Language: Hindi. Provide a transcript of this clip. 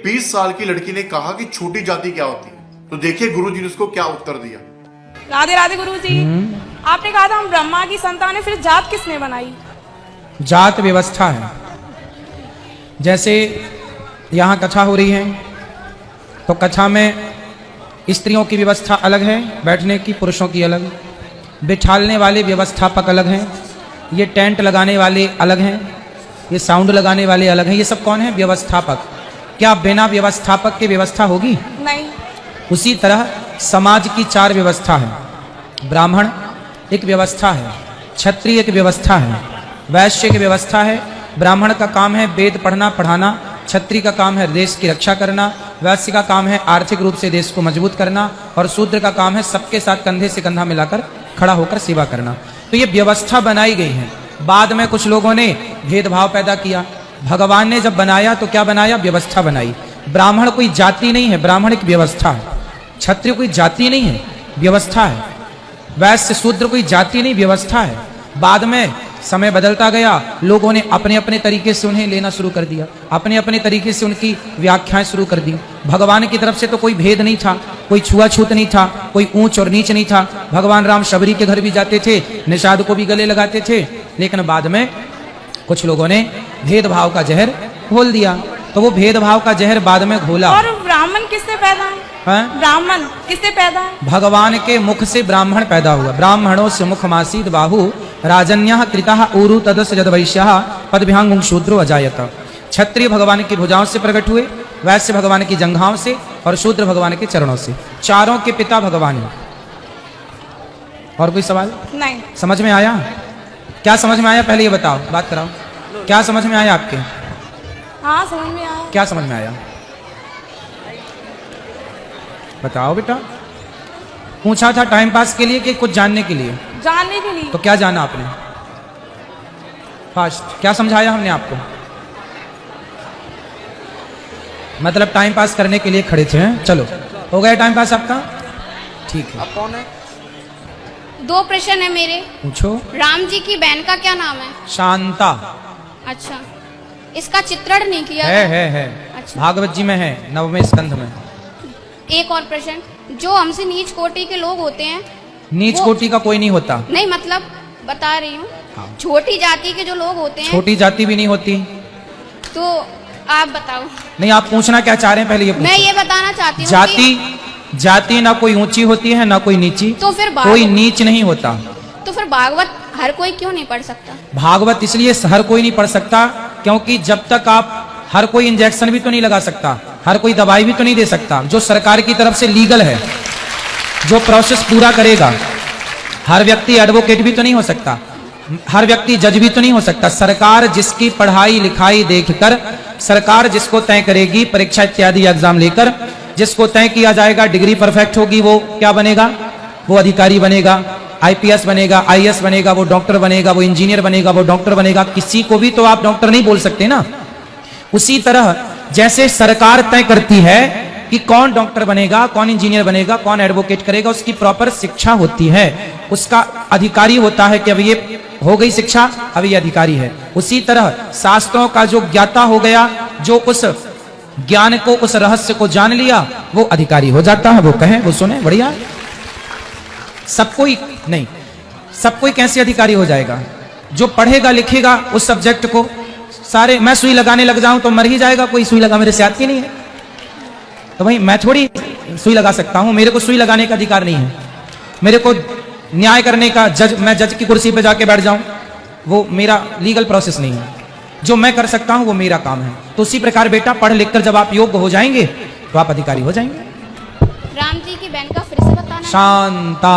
20 साल की लड़की ने कहा कि छोटी जाति क्या होती है, तो देखिए गुरुजी ने उसको क्या उत्तर दिया। राधे राधे गुरुजी। आपने कहा था हम ब्रह्मा की संतान है, फिर जात किसने बनाई? जात व्यवस्था है। जैसे यहाँ कथा हो रही है तो कथा में स्त्रियों की व्यवस्था अलग है, बैठने की, पुरुषों की अलग, बिठालने वाले व्यवस्थापक अलग हैं, ये टेंट लगाने वाले अलग हैं, ये साउंड लगाने वाले अलग हैं। ये सब कौन है? व्यवस्थापक। क्या बिना व्यवस्थापक के व्यवस्था होगी? नहीं। उसी तरह समाज की 4 व्यवस्था है। ब्राह्मण एक व्यवस्था है, क्षत्रिय एक व्यवस्था है, वैश्य की व्यवस्था है। ब्राह्मण का काम है वेद पढ़ना पढ़ाना, क्षत्रिय का काम है देश की रक्षा करना, वैश्य का काम है आर्थिक रूप से देश को मजबूत करना, और शूद्र का काम है सबके साथ कंधे से कंधा मिलाकर खड़ा होकर सेवा करना। तो ये व्यवस्था बनाई गई है। बाद में कुछ लोगों ने भेदभाव पैदा किया। भगवान ने जब बनाया तो क्या बनाया? व्यवस्था बनाई। ब्राह्मण कोई जाति नहीं है, ब्राह्मण एक व्यवस्था है। क्षत्रिय कोई जाति नहीं है, व्यवस्था है। वैश्य शूद्र कोई जाति नहीं, व्यवस्था है। बाद में समय बदलता गया, लोगों ने अपने अपने तरीके से उन्हें लेना शुरू कर दिया, अपने अपने तरीके से उनकी व्याख्याएं शुरू कर दी। भगवान की तरफ से तो कोई भेद नहीं था, कोई छुआछूत नहीं था, कोई ऊंच और नीच नहीं था। भगवान राम शबरी के घर भी जाते थे, निषाद को भी गले लगाते थे, लेकिन बाद में कुछ लोगों ने भेदभाव का जहर घोल दिया। तो वो भेदभाव का जहर बाद में घोला। और ब्राह्मण किससे पैदा है? ब्राह्मण किससे पैदा है? भगवान के मुख से ब्राह्मण पैदा हुआ। ब्राह्मणों से मुखमासीद बाहु राजन्यः कृतः ऊरु तदस्य यद्वैश्यः पदभ्यांगुं शूद्रो अजायत। क्षत्रिय भगवान की भुजाओं से प्रकट हुए, वैश्य भगवान की जंघाओं से, और शूद्र भगवान के चरणों से। चारों के पिता भगवान हैं। और कोई सवाल? नहीं। समझ में आया? क्या समझ में आया पहले ये बताओ, बात कराओ। क्या समझ में आया आपके? हाँ समझ में आया। क्या समझ में आया बताओ बेटा। पूछा था टाइम पास के लिए कि कुछ जानने के लिए? जानने के लिए। तो क्या जाना आपने? फास्ट। क्या समझाया हमने आपको? मतलब टाइम पास करने के लिए खड़े थे हैं? चलो हो गया टाइम पास आपका, ठीक है। आप कौन है? 2 प्रश्न है मेरे। पूछो। राम जी की बहन का क्या नाम है? शांता। अच्छा, इसका चित्रण नहीं किया? है। अच्छा। भागवत जी में है, 9वें स्कंध में। एक और प्रश्न, जो हमसे नीच कोटि के लोग होते हैं, नीच कोटि का कोई नहीं होता। नहीं मतलब बता रही हूँ, हाँ। छोटी जाति के जो लोग होते हैं। छोटी जाति भी नहीं होती। तो आप बताओ। नहीं, आप पूछना क्या चाह रहे हैं पहले ये मैं ये बताना चाहती हूँ जाति ना कोई ऊंची होती है ना कोई नीची, तो फिर कोई नीच नहीं होता। तो फिर भागवत हर कोई क्यों नहीं पढ़ सकता? भागवत इसलिए हर कोई नहीं पढ़ सकता क्योंकि जब तक आप, हर कोई इंजेक्शन भी तो नहीं लगा सकता, हर कोई दवाई भी तो नहीं दे सकता। जो सरकार की तरफ से लीगल है, जो प्रोसेस पूरा करेगा, हर व्यक्ति एडवोकेट भी तो नहीं हो सकता, हर व्यक्ति जज भी तो नहीं हो सकता। सरकार जिसकी पढ़ाई लिखाई देखकर, सरकार जिसको तय करेगी परीक्षा इत्यादि एग्जाम लेकर, जिसको तय किया जाएगा डिग्री परफेक्ट होगी, वो क्या बनेगा? वो अधिकारी बनेगा, आईपीएस बनेगा, आईएएस बनेगा, वो डॉक्टर बनेगा, वो इंजीनियर बनेगा, वो डॉक्टर बनेगा। किसी को भी तो आप डॉक्टर नहीं बोल सकते ना। उसी तरह जैसे सरकार तय करती है कि कौन डॉक्टर बनेगा, कौन इंजीनियर बनेगा, कौन एडवोकेट करेगा, उसकी प्रॉपर शिक्षा होती है, उसका अधिकारी होता है कि अब ये हो गई शिक्षा, अब ये अधिकारी है। उसी तरह शास्त्रों का जो ज्ञाता हो गया, जो उस ज्ञान को, उस रहस्य को जान लिया, वो अधिकारी हो जाता है। वो कहे, वो सुने, बढ़िया। सब कोई नहीं, सब कोई कैसे अधिकारी हो जाएगा? जो पढ़ेगा लिखेगा उस सब्जेक्ट को, सारे, मैं सुई लगाने लग जाऊं तो मर ही जाएगा कोई, सुई लगा मेरे से आती नहीं है। तो भाई मैं थोड़ी सुई लगा सकता हूं, मेरे को सुई लगाने का अधिकार नहीं है। मेरे को न्याय करने का, मैं जज की कुर्सी पे जाके बैठ जाऊं, वो मेरा लीगल प्रोसेस नहीं है। जो मैं कर सकता हूं वो मेरा काम है। तो उसी प्रकार बेटा, पढ़ लिख कर जब आप योग्य हो जाएंगे तो आप अधिकारी हो जाएंगे। राम जी की बहन का फिर से बताना। शांता।